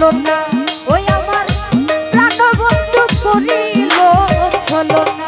হলো না ওই আমার প্রাণবন্ধু করিল হলো না।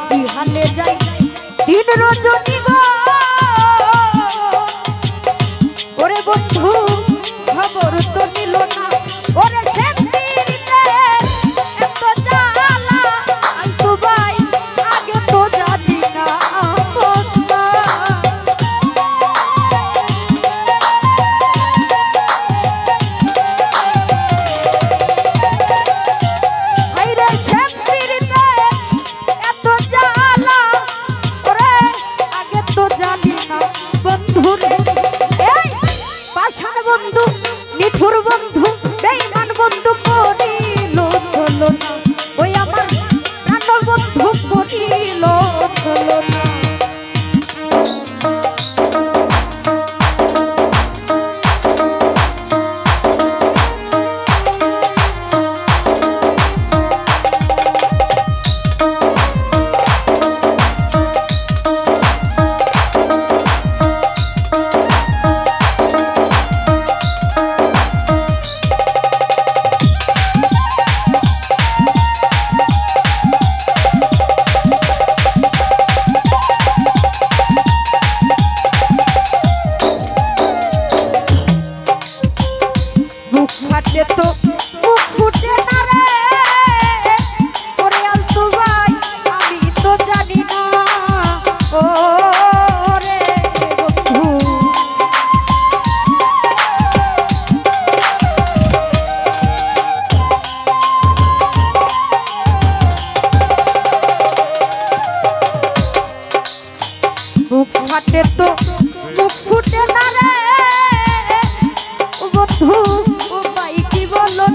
কি হালে যাই দিন রজনী গো ওরে বন্ধু খবর তো নিল না ওরে সেমতিতে এত জ্বালা আলতু ভাই আগে তো জানি না অবস্থা আইরে সেমতিতে এত জ্বালা ওরে আগে তো জানি না বন্ধু রে এই পাষাণ বন্ধু নিঠুর বন্ধু বেঈমান বন্ধু করিল চলো না ওই আমার প্রাণ বন্ধু করিল চলো না ফাটে তো মুখ ফুটে না রে ওরে আলতু ভাই আমি তো জানি না ও রে বন্ধু মুখ ফাটে তো মুখ ফুটে না রে বন্ধু বলো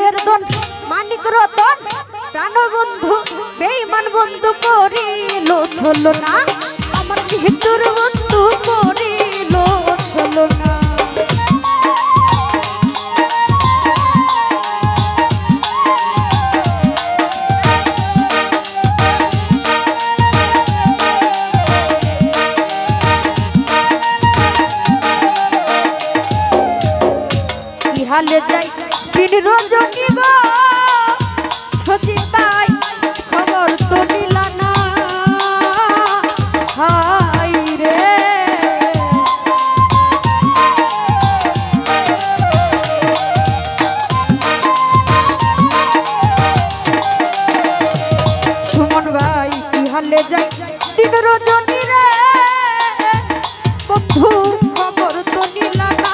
হৃদয়ের দন মানিক রতন প্রাণ বন্ধু বেঈমান বন্ধু করিল ছলো না আমার ভিতর বন্ধু করিল ছলো না হালে যাই দিন রজনী গো সজিতাই খবর তো নিলা না হাই রে সুমন ভাই কি হালে যাই দিন রজনী রে বন্ধু খবর তো নিলা না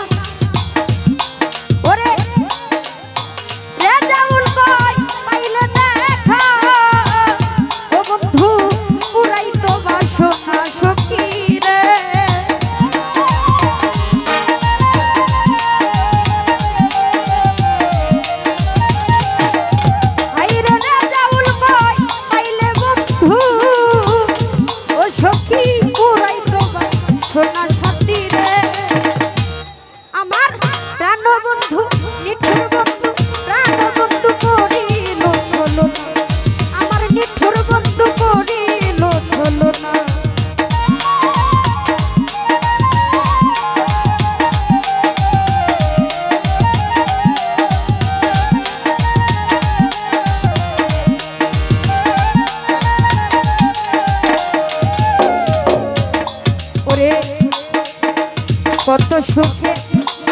কত সুখে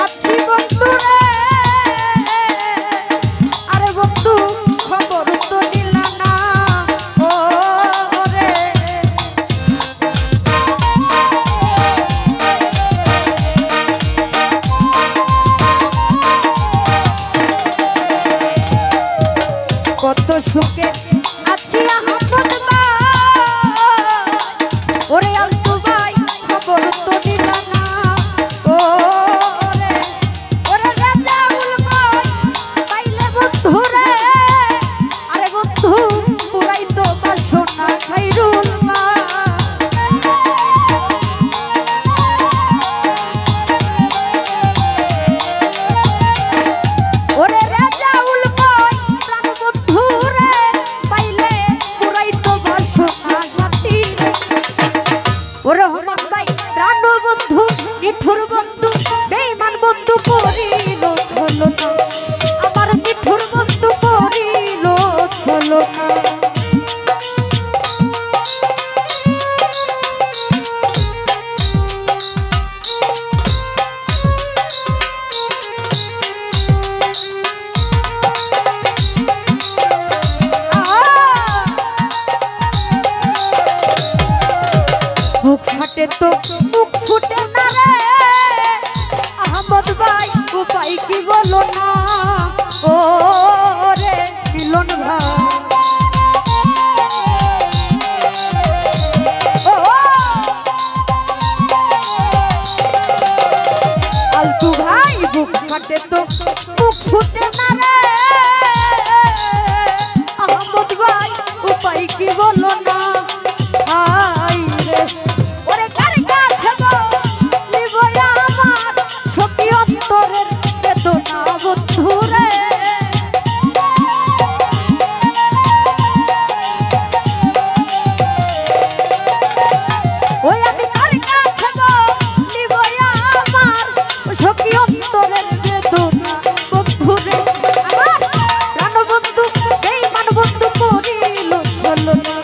আছি বন্ধু রে আরে বন্ধু খবর তো নিলা না ও রে কত সুখে আছি আহমদ ভাই ওরে আলতু ভাই খবর তো নিলা না রহমান ভাই প্রাণ বন্ধু নিঠুর বন্ধু বেঈমান বন্ধু করিল ছলো না আমার নিঠুর বন্ধু করিল ছলো না মুখ ফাটে তো মুখ ফুটে না রে আহমদ ভাই উপায় কি বলো না ও রে মিলন ভাই আলতু ভাই মুখ ফাটে তো মুখ ফুটে না রে আহমদ ভাই উপায় কি বলো না হাই রে ওরে কার কাছে বলিব আমার সখী অন্তরের বেদনা বন্ধু রে ওই আমি কার কাছে বলিব আমার সখী অন্তরের বেদনা বন্ধু রে আমার প্রাণ বন্ধু বেঈমান বন্ধু করিল ছলো না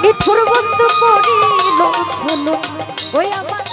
নিঠুর বন্ধু করিল চলো ওই আমার